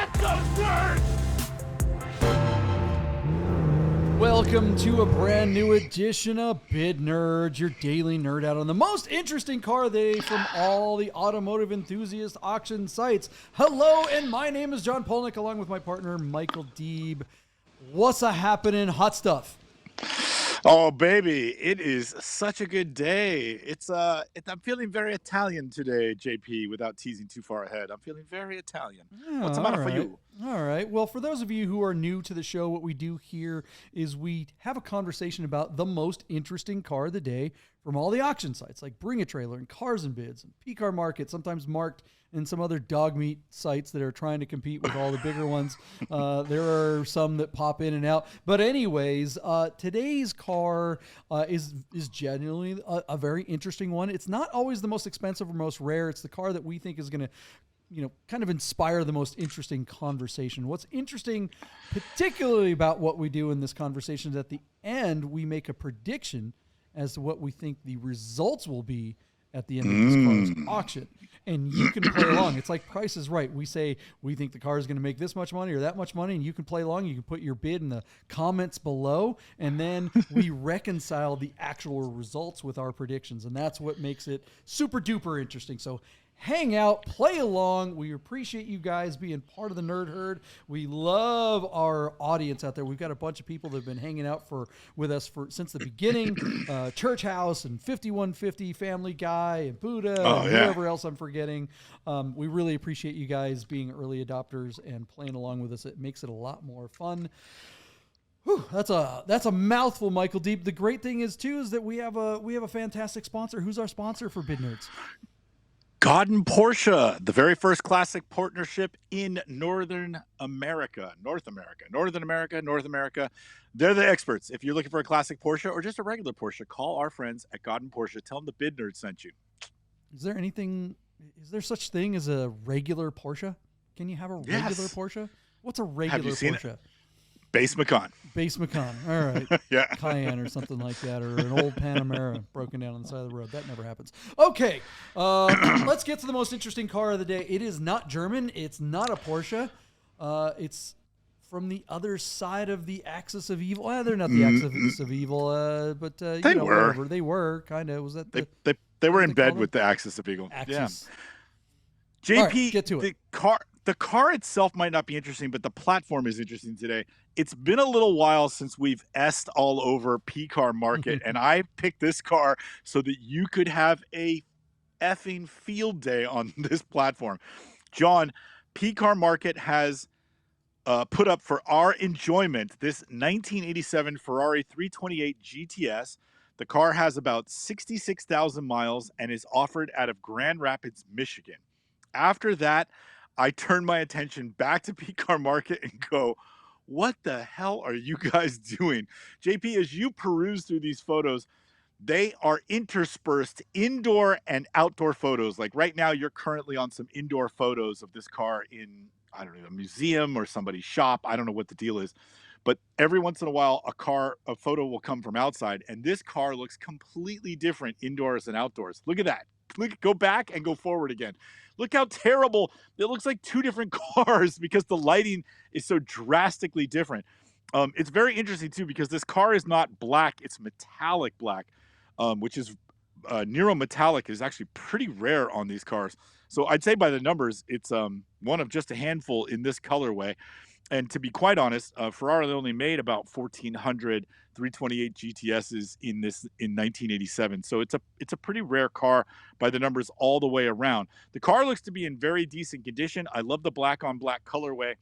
Get those nerds! Welcome to a brand new edition of Bid Nerds, your daily nerd out on the most interesting car of the day from all the automotive enthusiast auction sites. Hello, and my name is John Polnik, along with my partner Michael Deeb. What's a happening, hot stuff? Oh, baby, it is such a good day. I'm feeling very Italian today, JP, without teasing too far ahead. I'm feeling very Italian. What's the matter for you? All right. Well, for those of you who are new to the show, what we do here is we have a conversation about the most interesting car of the day from all the auction sites, like Bring a Trailer and Cars and Bids and PCAR Market, sometimes Marked, and some other dog meat sites that are trying to compete with all the bigger ones. There are some that pop in and out. But anyways, today's car is genuinely a very interesting one. It's not always the most expensive or most rare. It's the car that we think is going to kind of inspire the most interesting conversation. What's interesting, particularly about what we do in this conversation, is at the end, we make a prediction as to what we think the results will be at the end of this car's auction. And you can play along. It's like Price is Right. We say we think the car is going to make this much money or that much money, and you can play along. You can put your bid in the comments below, and then we reconcile the actual results with our predictions. And that's what makes it super duper interesting. So hang out, play along. We appreciate you guys being part of the Nerd Herd. We love our audience out there. We've got a bunch of people that have been hanging out with us since the beginning. Church House and 5150, Family Guy and Buddha and whoever else I'm forgetting. We really appreciate you guys being early adopters and playing along with us. It makes it a lot more fun. Whew, that's a mouthful, Michael Deeb. The great thing is that we have a fantastic sponsor. Who's our sponsor for Bid Nerds? God and Porsche, the very first classic partnership in North America. They're the experts. If you're looking for a classic Porsche or just a regular Porsche, call our friends at God and Porsche. Tell them the Bid Nerd sent you. Is there such thing as a regular Porsche? Can you have a regular Porsche? What's a regular Porsche? Base Macan. All right. Yeah. Cayenne or something like that, or an old Panamera broken down on the side of the road. That never happens. Okay. Let's get to the most interesting car of the day. It is not German. It's not a Porsche. It's from the other side of the axis of evil. They're not the axis of evil, but they were. Whatever. They were kind of. Was that they were in bed with the axis of evil. Axis. Yeah. JP, right, get to it. The car itself might not be interesting, but the platform is interesting today. It's been a little while since we've S'd all over PCAR Market, and I picked this car so that you could have a effing field day on this platform. John, PCAR Market has put up for our enjoyment this 1987 Ferrari 328 GTS. The car has about 66,000 miles and is offered out of Grand Rapids, Michigan. After that, I turn my attention back to PCAR Market and go, what the hell are you guys doing? JP, as you peruse through these photos, they are interspersed indoor and outdoor photos. Like right now, you're currently on some indoor photos of this car in, I don't know, a museum or somebody's shop. I don't know what the deal is. But every once in a while, a photo will come from outside, and this car looks completely different indoors and outdoors. Look at that. Go back and go forward again. Look how terrible. It looks like two different cars because the lighting is so drastically different. It's very interesting, too, because this car is not black. It's metallic black, which is Nero metallic is actually pretty rare on these cars. So I'd say by the numbers, it's one of just a handful in this colorway. And to be quite honest, Ferrari only made about 1,400 328 GTSs in 1987. So it's a pretty rare car by the numbers all the way around. The car looks to be in very decent condition. I love the black on black colorway,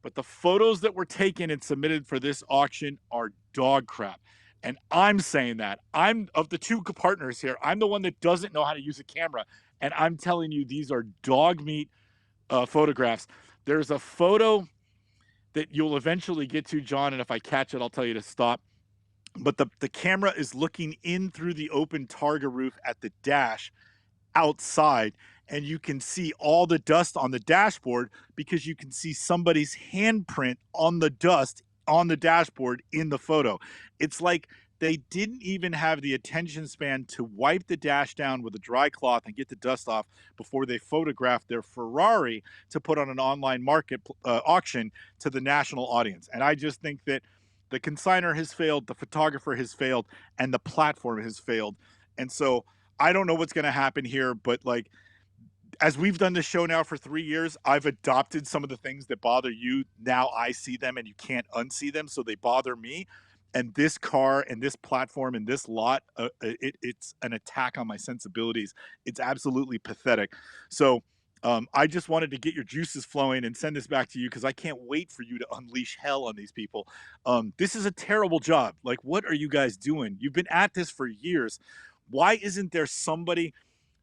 but the photos that were taken and submitted for this auction are dog crap. And I'm saying that. I'm of the two partners here. I'm the one that doesn't know how to use a camera. And I'm telling you, these are dog meat photographs. There's a photo that you'll eventually get to, John, and if I catch it, I'll tell you to stop. But the camera is looking in through the open Targa roof at the dash outside, and you can see all the dust on the dashboard because you can see somebody's handprint on the dust on the dashboard in the photo. It's like they didn't even have the attention span to wipe the dash down with a dry cloth and get the dust off before they photographed their Ferrari to put on an online market auction to the national audience. And I just think that the consigner has failed, the photographer has failed, and the platform has failed. And so I don't know what's going to happen here, but like, as we've done this show now for 3 years, I've adopted some of the things that bother you. Now I see them and you can't unsee them, so they bother me. And this car and this platform and this lot, it's an attack on my sensibilities. It's absolutely pathetic. So I just wanted to get your juices flowing and send this back to you because I can't wait for you to unleash hell on these people. This is a terrible job. Like, what are you guys doing? You've been at this for years. Why isn't there somebody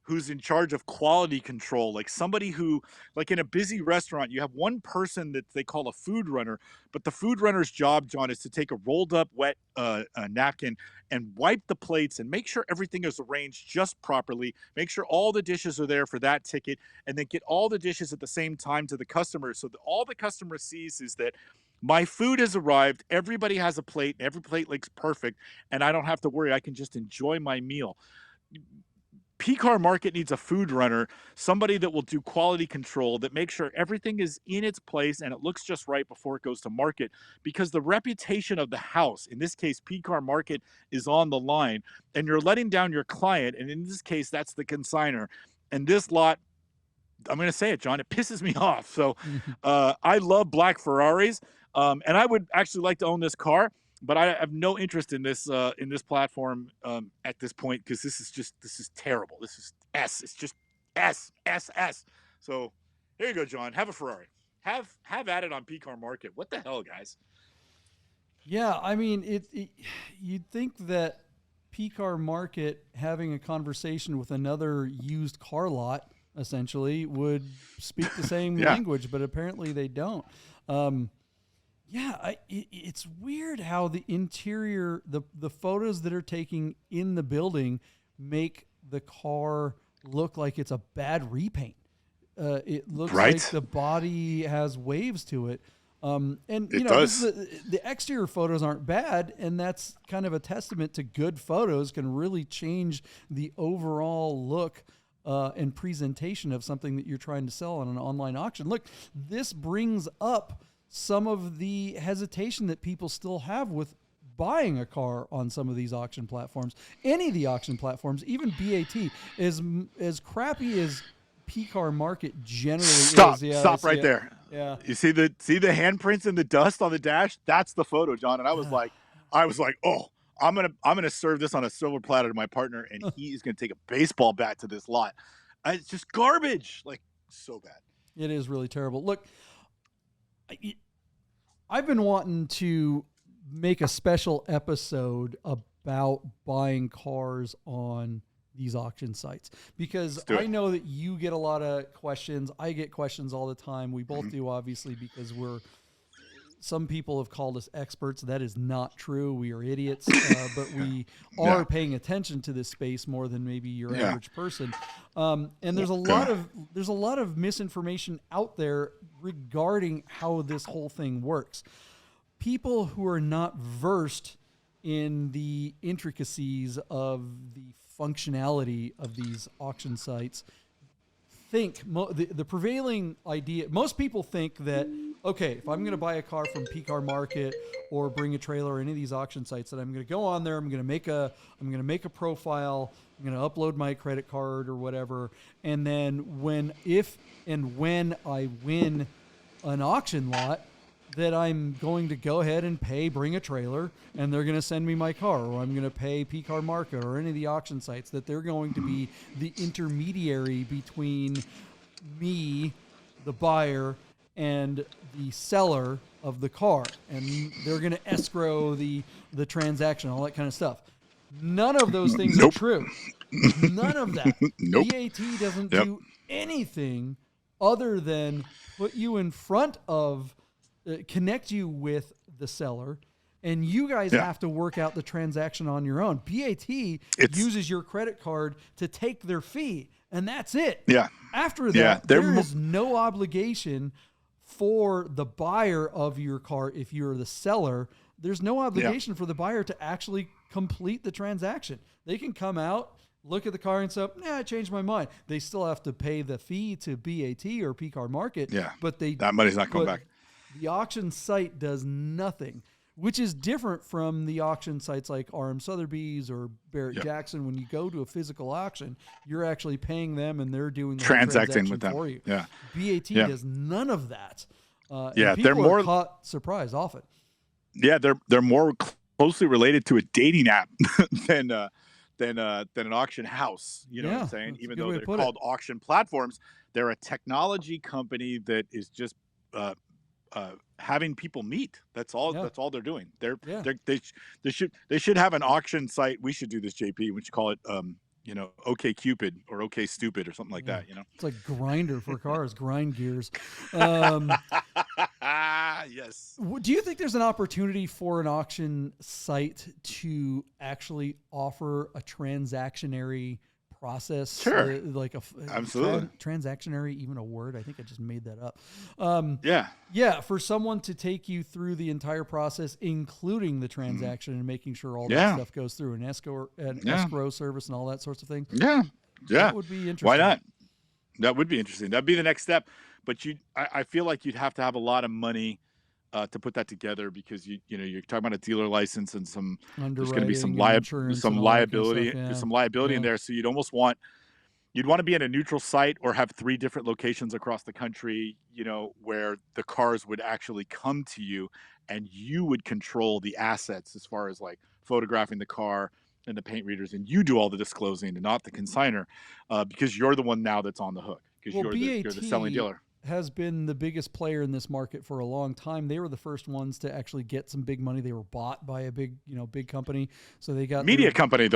who's in charge of quality control, like somebody who, like in a busy restaurant, you have one person that they call a food runner, but the food runner's job, John, is to take a rolled up wet napkin and wipe the plates and make sure everything is arranged just properly, make sure all the dishes are there for that ticket, and then get all the dishes at the same time to the customer, so that all the customer sees is that my food has arrived, everybody has a plate, and every plate looks perfect, and I don't have to worry, I can just enjoy my meal. PCAR Market needs a food runner, somebody that will do quality control, that makes sure everything is in its place and it looks just right before it goes to market, because the reputation of the house, in this case, PCAR Market, is on the line, and you're letting down your client, and in this case, that's the consigner. And this lot, I'm going to say it, John, it pisses me off. So I love black Ferraris, and I would actually like to own this car, but I have no interest in this platform at this point, because this is terrible. This is S. It's just S. So here you go, John. Have a Ferrari. Have at it on PCAR Market. What the hell, guys? Yeah, I mean, you'd think that PCAR Market having a conversation with another used car lot essentially would speak the same language, but apparently they don't. It's weird how the interior, the photos that are taking in the building make the car look like it's a bad repaint. It looks like the body has waves to it. And you know, the exterior photos aren't bad, and that's kind of a testament to good photos can really change the overall look and presentation of something that you're trying to sell on an online auction. Look, this brings up some of the hesitation that people still have with buying a car on some of these auction platforms. Any of the auction platforms, even BAT, as crappy as PCAR Market generally is. Yeah, stop right there. Yeah. You see the handprints and the dust on the dash? That's the photo, John. And I was like, oh, I'm gonna serve this on a silver platter to my partner, and he is gonna take a baseball bat to this lot. It's just garbage, like so bad. It is really terrible. Look, I've been wanting to make a special episode about buying cars on these auction sites, because I know that you get a lot of questions. I get questions all the time. We both do, obviously, because some people have called us experts. That is not true. We are idiots, but we are paying attention to this space more than maybe your average person. And there's a lot of misinformation out there regarding how this whole thing works. People who are not versed in the intricacies of the functionality of these auction sites think the prevailing idea. Most people think that, okay, if I'm going to buy a car from PCAR Market or Bring a Trailer or any of these auction sites, that I'm going to go on there, I'm going to make a profile, I'm going to upload my credit card or whatever, and then when I win an auction lot, that I'm going to go ahead and pay Bring a Trailer, and they're going to send me my car, or I'm going to pay PCAR Market or any of the auction sites, that they're going to be the intermediary between me, the buyer, and the seller of the car, and they're going to escrow the transaction, all that kind of stuff. None of those things are true. None of that. BAT doesn't do anything other than put you in front of connect you with the seller, and you guys have to work out the transaction on your own. BAT uses your credit card to take their fee, and that's it. Yeah. After that, there is no obligation for the buyer of your car. If you're the seller, there's no obligation for the buyer to actually complete the transaction. They can come out, look at the car and say, I changed my mind. They still have to pay the fee to BAT or PCAR Market. Yeah, but that money's not coming back. The auction site does nothing, which is different from the auction sites like RM Sotheby's or Barrett Jackson. When you go to a physical auction, you're actually paying them and they're doing the transacting with them for you. Yeah. BAT does none of that. Yeah, and they're more are caught surprised often. Yeah, they're more closely related to a dating app than an auction house. You know what I'm saying? Even though they're called auction platforms, they're a technology company that is just having people meet. That's all. That's all they're doing. They should have an auction site. We should do this, JP. We should call it OK Cupid or OK Stupid or something like that. It's like Grinder for cars, grind gears. Yes. Do you think there's an opportunity for an auction site to actually offer a transactionary process? Sure. Absolutely. Transactionary, even a word? I think I just made that up. Yeah, for someone to take you through the entire process, including the transaction and making sure all that stuff goes through an escrow service and all that sorts of things. Yeah. That would be interesting. Why not? That would be interesting. That'd be the next step. But I feel like you'd have to have a lot of money to put that together, because you're talking about a dealer license and there's going to be some liability, in there. So you'd want to be in a neutral site or have 3 different locations across the country, where the cars would actually come to you and you would control the assets as far as like photographing the car and the paint readers, and you do all the disclosing and not the consignor, because you're the one now that's on the hook, because you're the selling dealer. Has been the biggest player in this market for a long time. They were the first ones to actually get some big money. They were bought by a big company. So they got media company,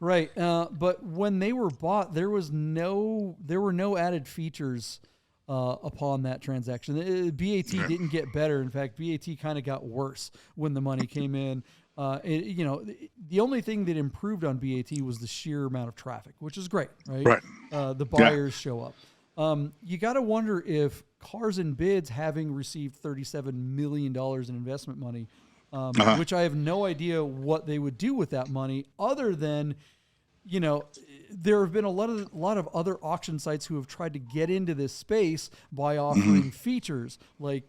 right? But when they were bought, there were no added features upon that transaction. BAT didn't get better. In fact, BAT kind of got worse when the money came in. The only thing that improved on BAT was the sheer amount of traffic, which is great, right? Right. The buyers show up. You got to wonder if Cars and Bids, having received $37 million in investment money, which I have no idea what they would do with that money, other than, there have been a lot of other auction sites who have tried to get into this space by offering features like,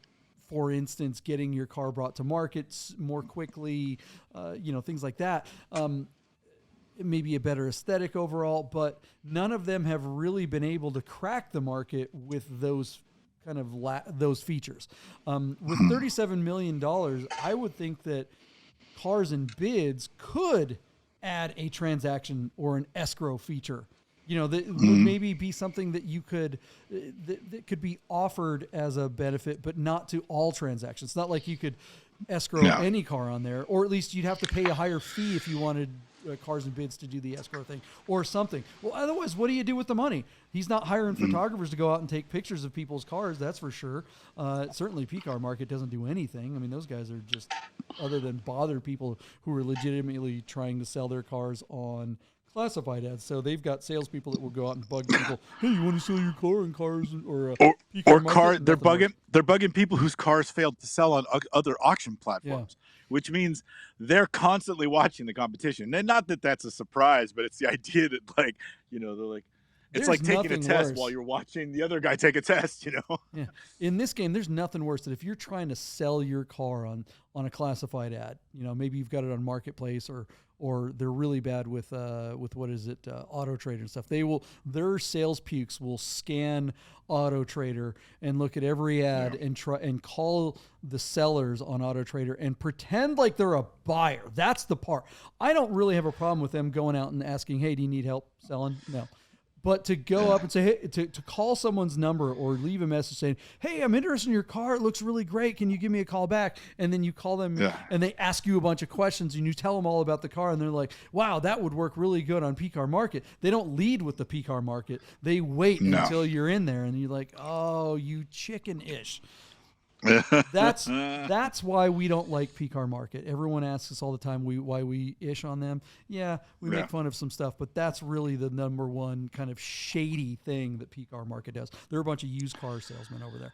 for instance, getting your car brought to markets more quickly, things like that. Maybe a better aesthetic overall, but none of them have really been able to crack the market with those kind of those features. With $37 million, I would think that Cars and Bids could add a transaction or an escrow feature. That would maybe be something that you could that could be offered as a benefit, but not to all transactions. It's not like you could escrow any car on there, or at least you'd have to pay a higher fee if you wanted Cars and Bids to do the escrow thing or something. Well, otherwise, what do you do with the money? He's not hiring photographers to go out and take pictures of people's cars, that's for sure. Certainly PCAR Market doesn't do anything. I mean, those guys are just, other than bother people who are legitimately trying to sell their cars on classified ads. So they've got salespeople that will go out and bug people. Hey, you want to sell your car in Cars or they're bugging people whose cars failed to sell on other auction platforms, which means they're constantly watching the competition. And not that that's a surprise, but it's the idea that they're like, it's like taking a test while you're watching the other guy take a test, Yeah. In this game, there's nothing worse than if you're trying to sell your car on a classified ad. Maybe you've got it on Marketplace or they're really bad with what is it, Auto Trader and stuff. Their sales pukes will scan Auto Trader and look at every ad and try and call the sellers on Auto Trader and pretend like they're a buyer. That's the part. I don't really have a problem with them going out and asking, hey, do you need help selling? No. But to go up and say, hey, to call someone's number or leave a message saying, hey, I'm interested in your car. It looks really great. Can you give me a call back? And then you call them and they ask you a bunch of questions and you tell them all about the car. And they're like, wow, that would work really good on PCAR Market. They don't lead with the PCAR Market. They wait until you're in there and you're like, oh, you chicken-ish. That's why we don't like PCAR Market. Everyone asks us all the time why we ish on them. Yeah, we make fun of some stuff, but that's really the number one kind of shady thing that PCAR Market does. They're a bunch of used car salesmen over there.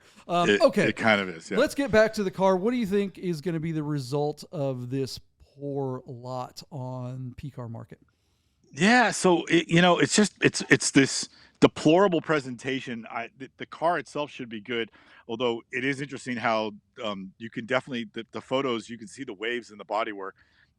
Okay. It kind of is, yeah. Let's get back to the car. What do you think is going to be the result of this poor lot on PCAR Market. Yeah, so it's this deplorable presentation. The car itself should be good, although it is interesting how you can definitely the photos you can see the waves in the bodywork.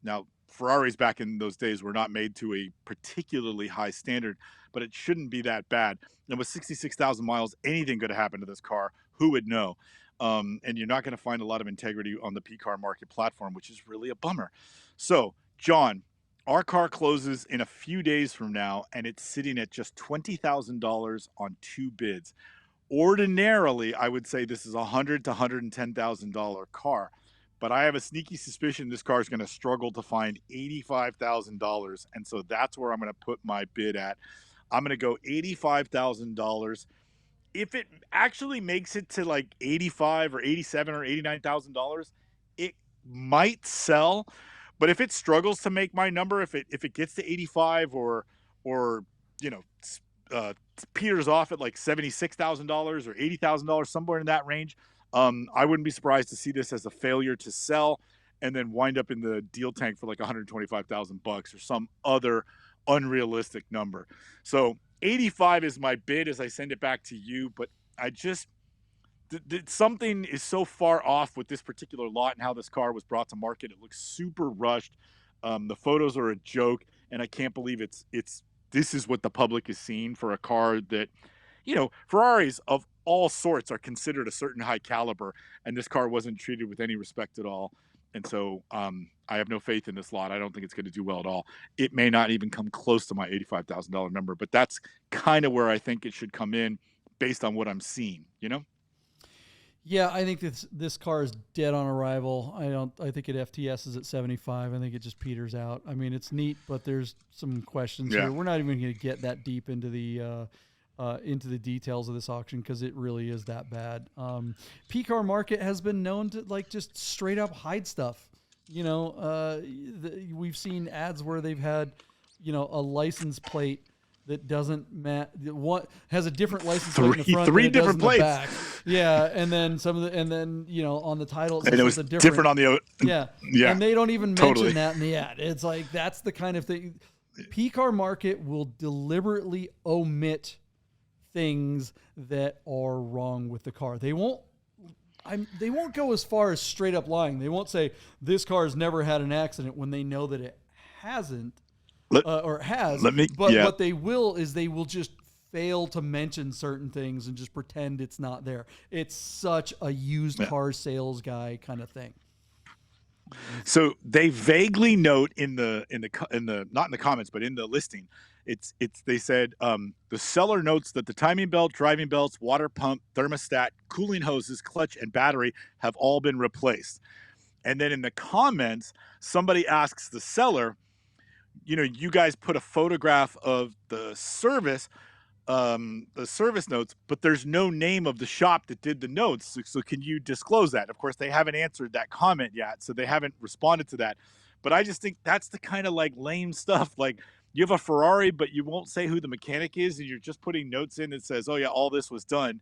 Now Ferraris back in those days were not made to a particularly high standard, but it shouldn't be that bad. And with 66,000 miles, anything could have happened to this car. Who would know? And you're not going to find a lot of integrity on the PCAR Market platform, which is really a bummer. So, John, our car closes in a few days from now, and it's sitting at just $20,000 on 2 bids. Ordinarily, I would say this is a $100,000 to $110,000 car, but I have a sneaky suspicion this car is going to struggle to find $85,000, and so that's where I'm going to put my bid at. I'm going to go $85,000. If it actually makes it to like 85 or 87 or $89,000, it might sell. But if it struggles to make my number, if it gets to 85 or you know peters off at like $76,000 or $80,000, somewhere in that range, I wouldn't be surprised to see this as a failure to sell, and then wind up in the deal tank for like $125,000 or some other unrealistic number. So 85 is my bid as I send it back to you, but I just something is so far off with this particular lot and how this car was brought to market. It looks super rushed. The photos are a joke, and I can't believe this is what the public is seeing for a car that, Ferraris of all sorts are considered a certain high caliber, and this car wasn't treated with any respect at all. And so I have no faith in this lot. I don't think it's going to do well at all. It may not even come close to my $85,000 number, but that's kind of where I think it should come in based on what I'm seeing, Yeah, I think this car is dead on arrival. I think it FTS is at 75. I think it just peters out. I mean, it's neat, but there's some questions here. We're not even going to get that deep into the details of this auction because it really is that bad. PCAR Market has been known to just straight up hide stuff. We've seen ads where they've had, a license plate that doesn't match. What has a different license plate in the front, three different plates. Back. Yeah, and then on the title, it was different on the. Yeah, and they don't even mention that in the ad. It's like that's the kind of thing. PCAR Market will deliberately omit things that are wrong with the car. They won't go as far as straight up lying. They won't say this car has never had an accident when they know that it hasn't. What they will is they will just fail to mention certain things and just pretend it's not there. It's such a used car sales guy kind of thing. So they vaguely note in the not in the comments but in the listing, they said the seller notes that the timing belt, driving belts, water pump, thermostat, cooling hoses, clutch, and battery have all been replaced. And then in the comments, somebody asks the seller, you guys put a photograph of the service notes, but there's no name of the shop that did the notes. So can you disclose that? Of course, they haven't answered that comment yet, so they haven't responded to that. But I just think that's the kind of lame stuff. Like you have a Ferrari, but you won't say who the mechanic is, and you're just putting notes in that says, "Oh yeah, all this was done."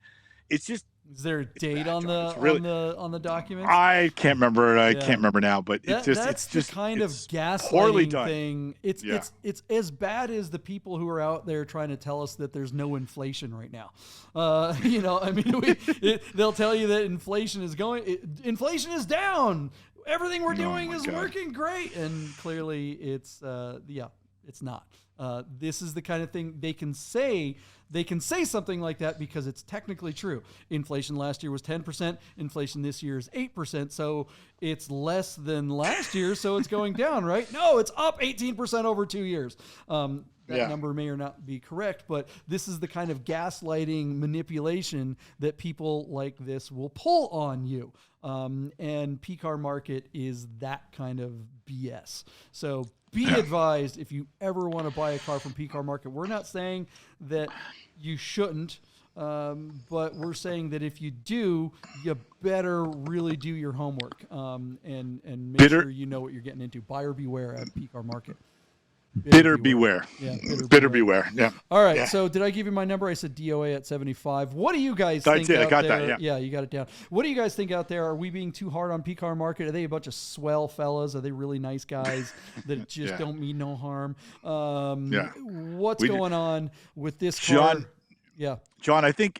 It's just. Is there a date on the documents? I can't remember. I can't remember now, but that's the kind of gaslighting thing. It's as bad as the people who are out there trying to tell us that there's no inflation right now. They'll tell you that inflation is down. Everything we're doing is working great, and clearly it's not. This is the kind of thing they can say. They can say something like that because it's technically true. Inflation last year was 10%. Inflation this year is 8%. So it's less than last year. So it's going down, right? No, it's up 18% over 2 years. That number may or not be correct, but this is the kind of gaslighting manipulation that people like this will pull on you. And PCAR Market is that kind of BS. So be advised if you ever want to buy a car from PCAR Market. We're not saying that you shouldn't, but we're saying that if you do, you better really do your homework and make sure you know what you're getting into. Buyer beware at PCAR Market. Bitter beware. Yeah, bitter Bitter beware. beware. Yeah. All right, Yeah. so did I give you my number? I said DOA at 75. What do you guys I think did. I out got there? that, yeah. You got it down. What do you guys think out there? Are we being too hard on PCAR Market? Are they a bunch of swell fellas? Are they really nice guys that just Yeah. don't mean no harm? Yeah. What's going on with this John, car? Yeah. John, I think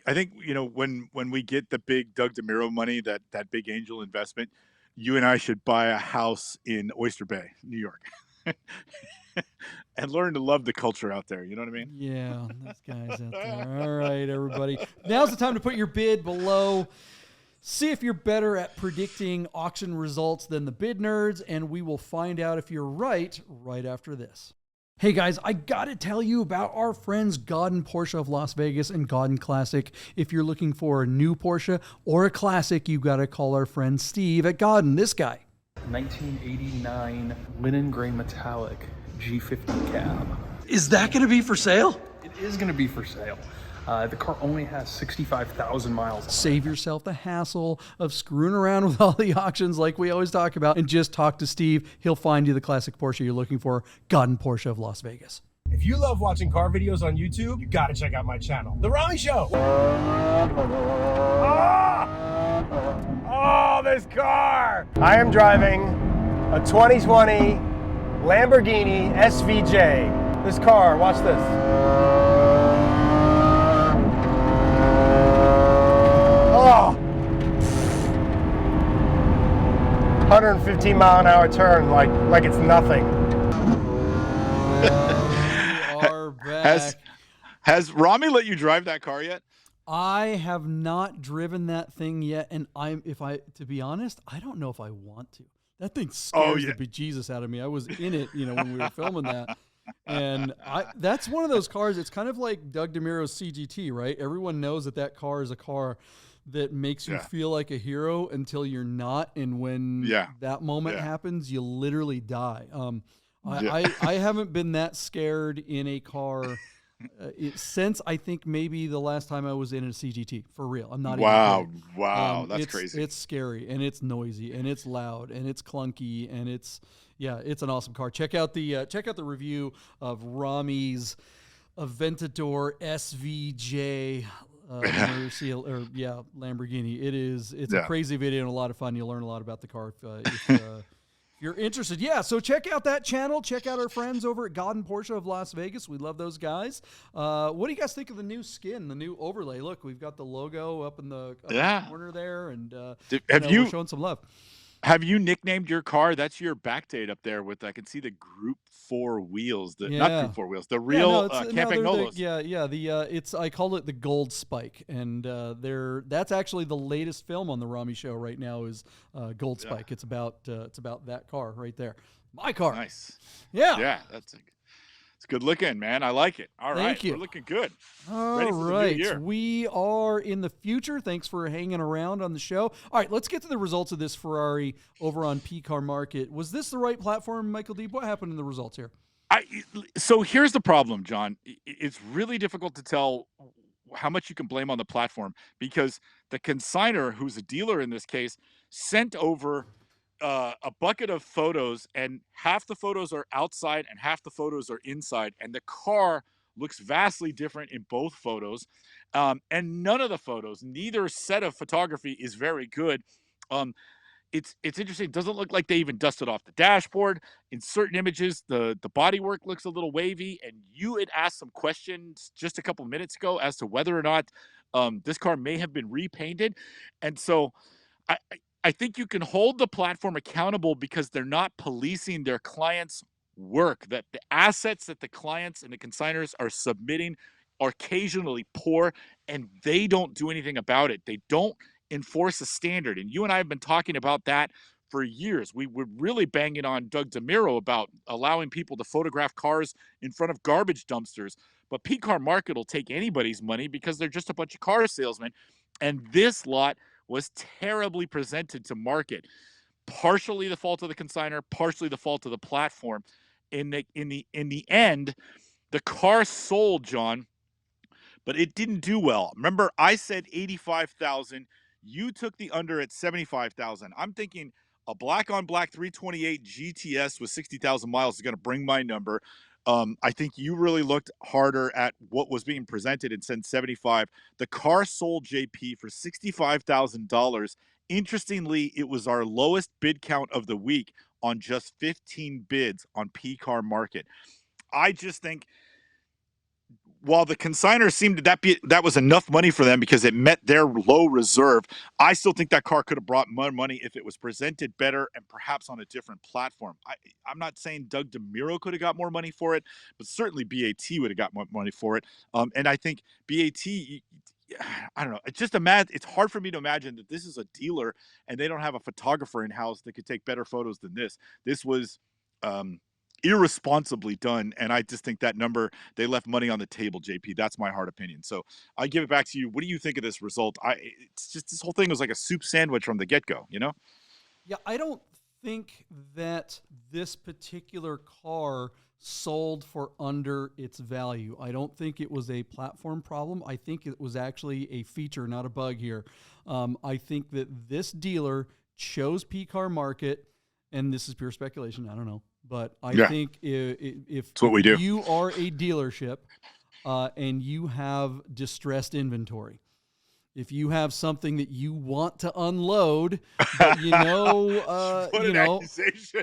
when we get the big Doug DeMuro money, that big angel investment, you and I should buy a house in Oyster Bay, New York. And learn to love the culture out there. You know what I mean? Yeah, those guys out there. All right, everybody. Now's the time to put your bid below. See if you're better at predicting auction results than the bid nerds, and we will find out if you're right after this. Hey guys, I gotta tell you about our friends Godden Porsche of Las Vegas and Godden Classic. If you're looking for a new Porsche or a classic, you gotta call our friend Steve at Godden, this guy. 1989 linen gray metallic G50 cab. Is that gonna be for sale? It is going to be for sale. The car only has 65,000 miles on it. Save yourself the hassle of screwing around with all the auctions like we always talk about and just talk to Steve. He'll find you the classic Porsche you're looking for, Godden Porsche of Las Vegas. If you love watching car videos on YouTube, you gotta check out my channel, The Rami Show. Oh, this car! I am driving a 2020 Lamborghini SVJ. This car, watch this. Oh! 115 mile an hour turn like it's nothing. We are back. Has Rami let you drive that car yet? I have not driven that thing yet, and to be honest, I don't know if I want to. That thing scares the bejesus out of me. I was in it, when we were filming that. And that's one of those cars. It's kind of like Doug DeMuro's CGT, right? Everyone knows that car is a car that makes you feel like a hero until you're not. And when that moment happens, you literally die. I haven't been that scared in a car since I think maybe the last time I was in a CGT, for real. I'm not even kidding. Wow, that's crazy. It's scary, and it's noisy, and it's loud, and it's clunky, and it's an awesome car. Check out the review of Rami's Aventador SVJ Lamborghini. It's a crazy video and a lot of fun. You'll learn a lot about the car if you're interested. Yeah, so check out that channel. Check out our friends over at Godden Porsche of Las Vegas. We love those guys. What do you guys think of the new skin, the new overlay? Look, we've got the logo up in the corner there, and we're showing some love. Have you nicknamed your car? That's your backdate up there with, I can see the Group 4 wheels. Not Group 4 wheels, the real Campagnolos. I call it the Gold Spike, and that's actually the latest film on the Rami Show right now is Gold Spike. It's about that car right there. My car. Nice. Yeah. Yeah, it's good looking, man. I like it. All right. Thank you. We're looking good. All Ready for the new year. We are in the future. Thanks for hanging around on the show. All right, let's get to the results of this Ferrari over on PCAR Market. Was this the right platform, Michael Deeb? What happened in the results here? So here's the problem, John. It's really difficult to tell how much you can blame on the platform because the consignor, who's a dealer in this case, sent over a bucket of photos, and half the photos are outside and half the photos are inside, and the car looks vastly different in both photos, and none of the photos, neither set of photography is very good. It's interesting. It doesn't look like they even dusted off the dashboard. In certain images, the bodywork looks a little wavy, and you had asked some questions just a couple of minutes ago as to whether or not this car may have been repainted, and so I think you can hold the platform accountable because they're not policing their clients' work, that the assets that the clients and the consignors are submitting are occasionally poor, and they don't do anything about it. They don't enforce a standard. And you and I have been talking about that for years. We were really banging on Doug DeMuro about allowing people to photograph cars in front of garbage dumpsters. But PCAR Market will take anybody's money because they're just a bunch of car salesmen. And this lot was terribly presented to market. Partially the fault of the consignor, partially the fault of the platform. In the end, the car sold, John, but it didn't do well. Remember, I said 85,000. You took the under at 75,000. I'm thinking a black on black 328 GTS with 60,000 miles is going to bring my number. I think you really looked harder at what was being presented and said 75. The car sold JP for $65,000. Interestingly, it was our lowest bid count of the week on just 15 bids on PCAR Market. I just think while the consigners seemed that was enough money for them because it met their low reserve, I still think that car could have brought more money if it was presented better and perhaps on a different platform. I'm not saying Doug DeMuro could have got more money for it, but certainly BAT would have got more money for it. And I think BAT, I don't know. It's hard for me to imagine that this is a dealer and they don't have a photographer in house that could take better photos than this. This was irresponsibly done, and I just think that number, they left money on the table, JP. That's my hard opinion. So I give it back to you. What do you think of this result? It's just, this whole thing was like a soup sandwich from the get-go, you know? Yeah, I don't think that this particular car sold for under its value. I don't think it was a platform problem. I think it was actually a feature, not a bug here. I think that this dealer chose PCAR Market, and this is pure speculation, I don't know. But I think if what we do. You are a dealership and you have distressed inventory, if you have something that you want to unload, but accusation.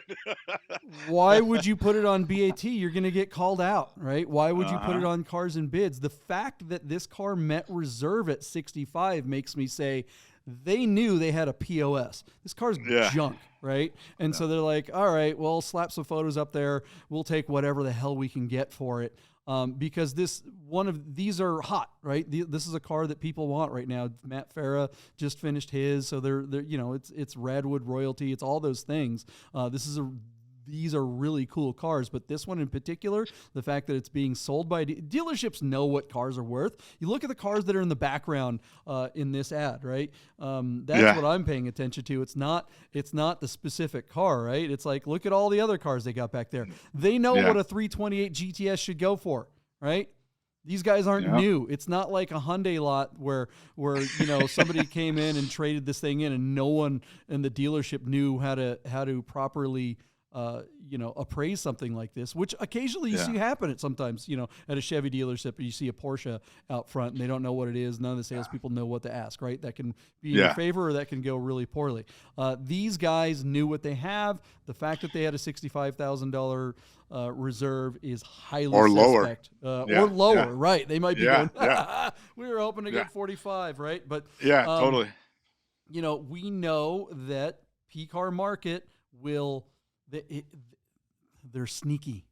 why would you put it on BAT? You're going to get called out, right? Why would you put it on Cars and Bids? The fact that this car met reserve at 65 makes me say they knew they had a POS. This car's junk, right? And so they're like, all right, well, slap some photos up there. We'll take whatever the hell we can get for it. Because these are hot, right? This is a car that people want right now. Matt Farah just finished his, so they're it's Radwood royalty. It's all those things. These are really cool cars, but this one in particular, the fact that it's being sold by dealerships know what cars are worth. You look at the cars that are in the background in this ad, right? That's what I'm paying attention to. It's not the specific car, right? It's like, look at all the other cars they got back there. They know what a 328 GTS should go for, right? These guys aren't new. It's not like a Hyundai lot where somebody came in and traded this thing in and no one in the dealership knew how to properly appraise something like this, which occasionally you see happen at sometimes, at a Chevy dealership, you see a Porsche out front and they don't know what it is. None of the salespeople know what to ask, right? That can be in your favor or that can go really poorly. These guys knew what they have. The fact that they had a $65,000 reserve is highly suspect. Or lower, right? They might be going, we were hoping to get 45, right? But totally. We know that PCAR Market will... They're sneaky,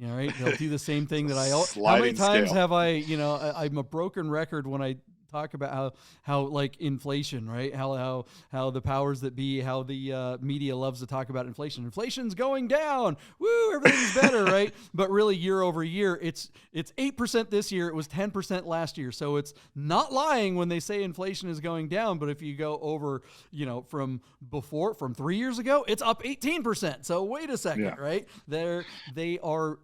right? They'll do the same thing that how many times have I'm a broken record when I talk about how like inflation, right? How the powers that be, how the media loves to talk about inflation. Inflation's going down. Woo, everything's better, right? But really, year over year, it's 8% this year. It was 10% last year. So it's not lying when they say inflation is going down. But if you go over, from 3 years ago, it's up 18%. So wait a second, right? They are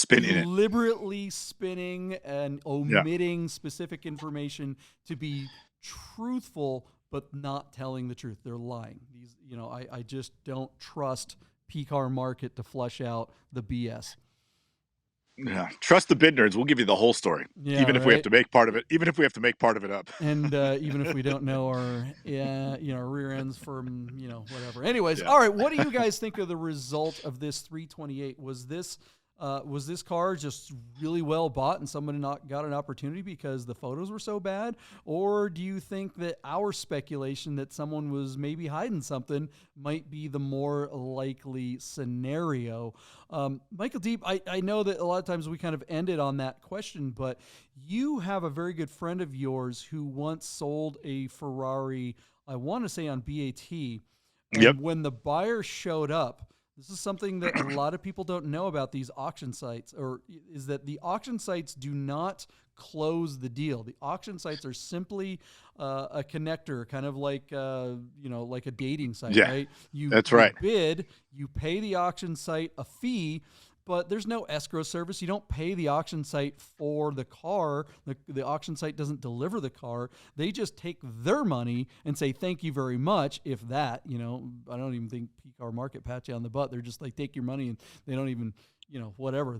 deliberately spinning and omitting specific information to be truthful, but not telling the truth. They're lying. These, I just don't trust PCAR Market to flush out the BS. Yeah, trust the bid nerds. We'll give you the whole story, even if we have to make part of it. Even if we have to make part of it up, and even if we don't know our rear ends from whatever. Anyways, all right. What do you guys think of the result of this 328? Was this car just really well bought and someone not got an opportunity because the photos were so bad? Or do you think that our speculation that someone was maybe hiding something might be the more likely scenario? Michael Deeb, I know that a lot of times we kind of ended on that question, but you have a very good friend of yours who once sold a Ferrari, I want to say on BAT. And when the buyer showed up, this is something that a lot of people don't know about these auction sites, is that the auction sites do not close the deal. The auction sites are simply a connector, kind of like like a dating site, right? That's right. You bid, you pay the auction site a fee, but there's no escrow service. You don't pay the auction site for the car. The auction site doesn't deliver the car. They just take their money and say, thank you very much. If that, I don't even think PCAR Market pats you on the butt. They're just like, take your money, and they don't even, whatever.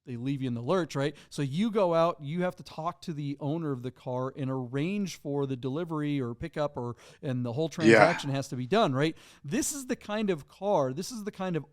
They leave you in the lurch, right? So you go out, you have to talk to the owner of the car and arrange for the delivery or pickup, and the whole transaction has to be done, right? This is the kind of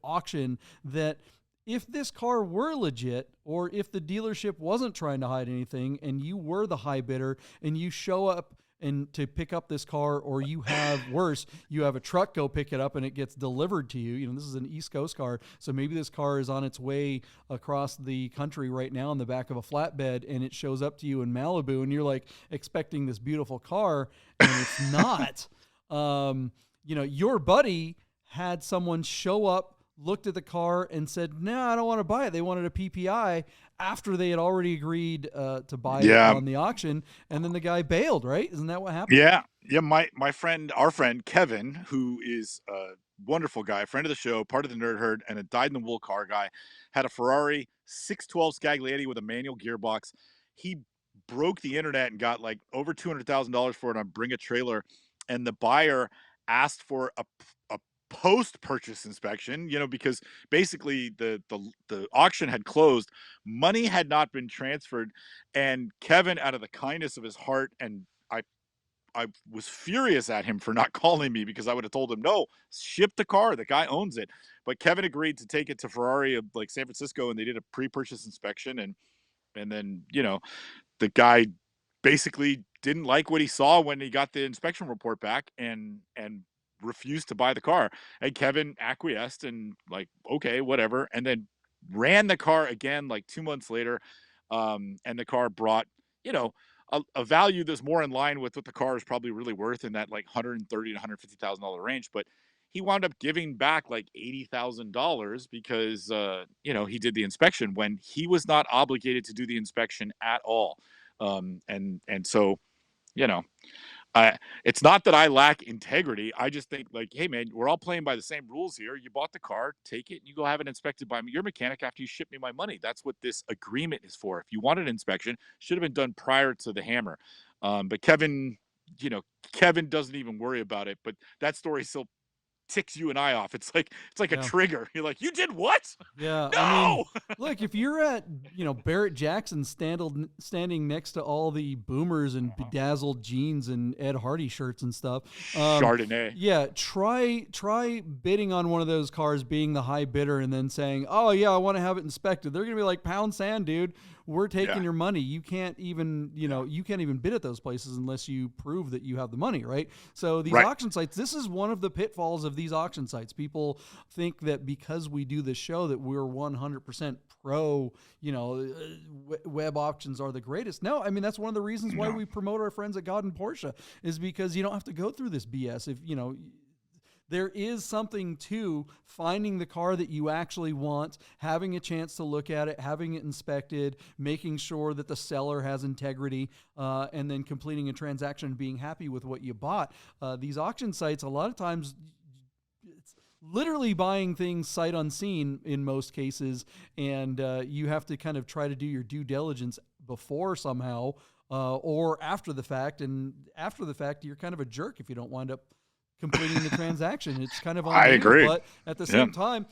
auction that, if this car were legit, or if the dealership wasn't trying to hide anything and you were the high bidder and you show up and to pick up this car, or you have a truck go pick it up and it gets delivered to you. This is an East Coast car, so maybe this car is on its way across the country right now in the back of a flatbed, and it shows up to you in Malibu, and you're like expecting this beautiful car, and it's not. Your buddy had someone show up, looked at the car, and said, "No, I don't want to buy it." They wanted a PPI after they had already agreed to buy it on the auction, and then the guy bailed, right? Isn't that what happened? Yeah. Our friend Kevin, who is a wonderful guy, friend of the show, part of the Nerd Herd, and a dyed-in-the-wool car guy, had a Ferrari 612 Scaglietti with a manual gearbox. He broke the internet and got like over $200,000 for it on Bring a Trailer, and the buyer asked for a post-purchase inspection, because basically the auction had closed, money had not been transferred, and Kevin, out of the kindness of his heart, and I was furious at him for not calling me, because I would have told him, no, ship the car, the guy owns it. But Kevin agreed to take it to Ferrari of like San Francisco, and they did a pre-purchase inspection, and then the guy basically didn't like what he saw when he got the inspection report back, and refused to buy the car. And Kevin acquiesced and like, okay, whatever. And then ran the car again like 2 months later. And the car brought, a value that's more in line with what the car is probably really worth, in that like $130,000 to $150,000 range. But he wound up giving back like $80,000 because, he did the inspection when he was not obligated to do the inspection at all. And so, it's not that I lack integrity. I just think like, hey man, we're all playing by the same rules here. You bought the car, take it, and you go have it inspected by your mechanic after you ship me my money. That's what this agreement is for. If you wanted an inspection, should have been done prior to the hammer. But Kevin doesn't even worry about it. But that story still ticks you and I off. It's like a trigger. You're like, you did what? Yeah. No! I mean, look, if you're at, Barrett Jackson standing next to all the boomers and bedazzled jeans and Ed Hardy shirts and stuff. Chardonnay. Yeah. Try bidding on one of those cars, being the high bidder, and then saying, oh yeah, I want to have it inspected. They're going to be like, pound sand, dude. We're taking your money. You can't even, you can't even bid at those places unless you prove that you have the money, right? So these auction sites, this is one of the pitfalls of these auction sites. People think that because we do this show that we're 100% pro, web auctions are the greatest. No, I mean, that's one of the reasons why we promote our friends at God and Porsche, is because you don't have to go through this BS. If, there is something to finding the car that you actually want, having a chance to look at it, having it inspected, making sure that the seller has integrity, and then completing a transaction and being happy with what you bought. These auction sites, a lot of times, it's literally buying things sight unseen in most cases, and you have to kind of try to do your due diligence before somehow, or after the fact. And after the fact, you're kind of a jerk if you don't wind up completing the transaction. It's kind of on I you, agree. But at the same time,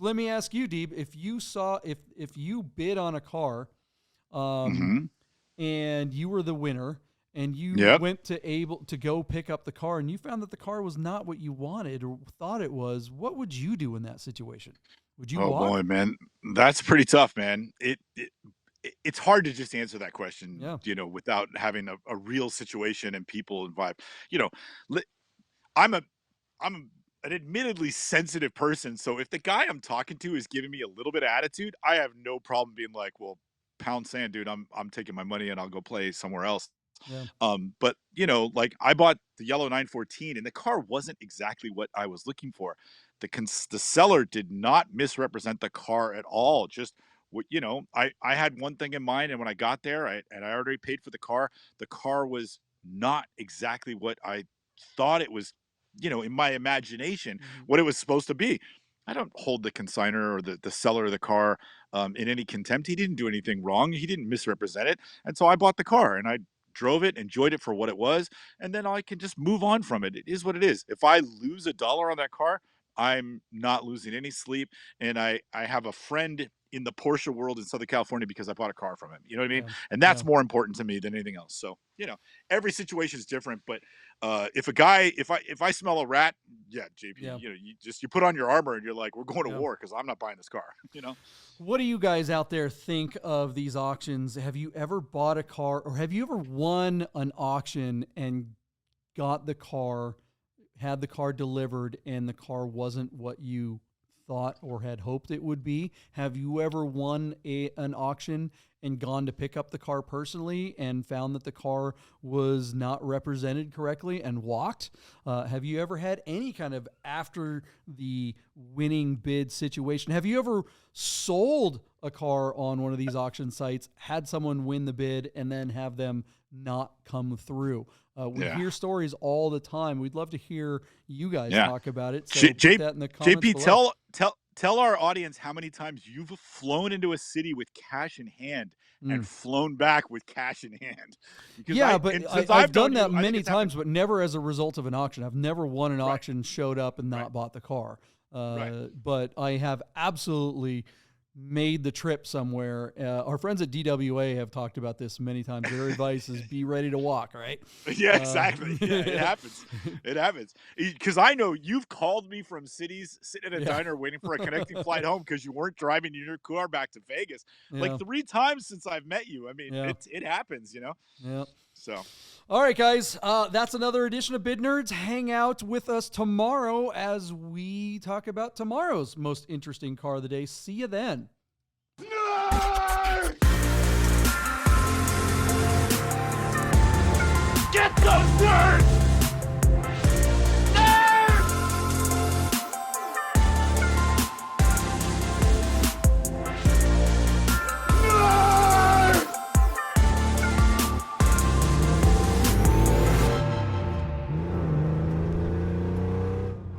let me ask you, Deeb, if you bid on a car, and you were the winner, and you went to go pick up the car, and you found that the car was not what you wanted or thought it was, what would you do in that situation? Would you walk? Boy, man, that's pretty tough, man. It's hard to just answer that question, without having a real situation and people involved. I'm an admittedly sensitive person, so if the guy I'm talking to is giving me a little bit of attitude, I have no problem being like, well, pound sand, dude, I'm taking my money and I'll go play somewhere else. Yeah. But like I bought the yellow 914 and the car wasn't exactly what I was looking for. The seller did not misrepresent the car at all. Just what, I had one thing in mind, and when I got there, I already paid for the car. The car was not exactly what I thought it was, in my imagination, what it was supposed to be. I don't hold the consignor or the seller of the car in any contempt. He didn't do anything wrong. He didn't misrepresent it. And so I bought the car and I drove it, enjoyed it for what it was, and then I can just move on from it. It is what it is. If I lose $1 on that car, I'm not losing any sleep. And I have a friend in the Porsche world in Southern California because I bought a car from him. You know what I mean? Yeah. And that's Yeah. more important to me than anything else. So, every situation is different. But if I smell a rat, yeah, JP, Yeah. you put on your armor and you're like, we're going to Yeah. war because I'm not buying this car. What do you guys out there think of these auctions? Have you ever bought a car, or have you ever won an auction and got the car, had the car delivered, and the car wasn't what you thought or had hoped it would be? Have you ever won an auction and gone to pick up the car personally and found that the car was not represented correctly and walked? Have you ever had any kind of after the winning bid situation? Have you ever sold a car on one of these auction sites, had someone win the bid, and then have them not come through? We hear stories all the time. We'd love to hear you guys talk about it. So put that in the comments JP, below. tell our audience how many times you've flown into a city with cash in hand and flown back with cash in hand. Because I've done that many times, but never as a result of an auction. I've never won an auction, showed up, and not bought the car. But I have absolutely made the trip somewhere. Our friends at DWA have talked about this many times. Their advice is be ready to walk, right? Yeah, exactly. Yeah, it happens. It happens. Because I know you've called me from cities, sitting at a diner waiting for a connecting flight home because you weren't driving your car back to Vegas. Like 3 times since I've met you. I mean, it happens, Yeah. So. All right, guys. That's another edition of Bid Nerds. Hang out with us tomorrow as we talk about tomorrow's most interesting car of the day. See you then. Nerd! Get those nerds!